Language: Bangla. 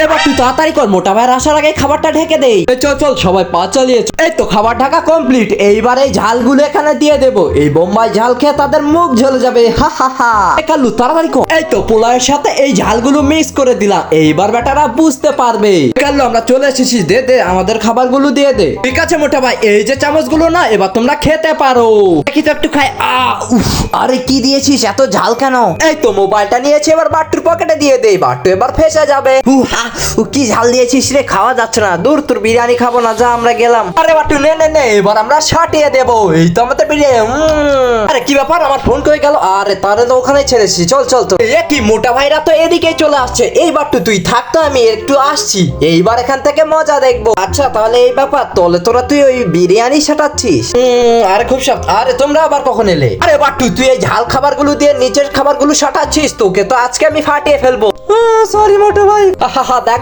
এবার তুই তাড়াতাড়ি কর, মোটা ভাইয়ের আসার আগে খাবারটা ঢেকে দে। চল চল সবাই পা চালিয়ে। এই তো খাবার ঢাকা কমপ্লিট। এইবার এই ঝালগুলো এখানে দিয়ে দেবো। এই বোম্বাই ঝাল খেয়ে তাদের মুখ ঝলে যাবে। হা হা হা। কালু তাড়াতাড়ি কর। এই তো পোলাওয়ের সাথে এই ঝালগুলো মিক্স করে দিলাম। এইবার বেটারা বুঝতে পারবে। কালু আমরা চলে এসেছি, দে দে আমাদের খাবারগুলো দিয়ে দে। ঠিক আছে মোটা ভাই, এই যে চামচগুলো না, এবার তোমরা খেতে পারো। দেখি তো একটু খাই। উফ, আরে কি দিয়েছিস এত ঝাল কেন? এই তো মোবাইলটা নিয়েছি, এবার বাট্টুর পকেটে দিয়ে দে। বাট্টু এবার ফেসে যাবে। কি ঝাল দিয়েছিস রে, খাওয়া যাচ্ছে না। দূর, তোর বিরিয়ানি খাবো না, যা আমরা গেলাম। আরে বাট্টু নে নে নে, এবার আমরা সাটিয়ে দেবো। এই তো আমাদের বিরিয়ানি। আরে কি ব্যাপার, আমার ফোন কই গেল? আরে তারে তো ওখানে ছেড়েছি। চল চল তো। এ কি, মোটা ভাইরা তো এদিকেই চলে আসছে। এই বাট্টু তুই থাক তো, আমি একটু আসছি। এইবার এখান থেকে মজা দেখবো। আচ্ছা তাহলে এই ব্যাপার, তলে তোরা তুই ওই বিরিয়ানি সাটাচ্ছিস? আরে খুব সাপ। আরে তোমরা আবার কখন এলে? আরে বাট্টু তুই এই ঝাল খাবারগুলো দিয়ে নিচের খাবারগুলো সাটাচ্ছিস, তোকে তো আজকে আমি ফাটিয়ে ফেলবো। সরি মোটা ভাই। দেখ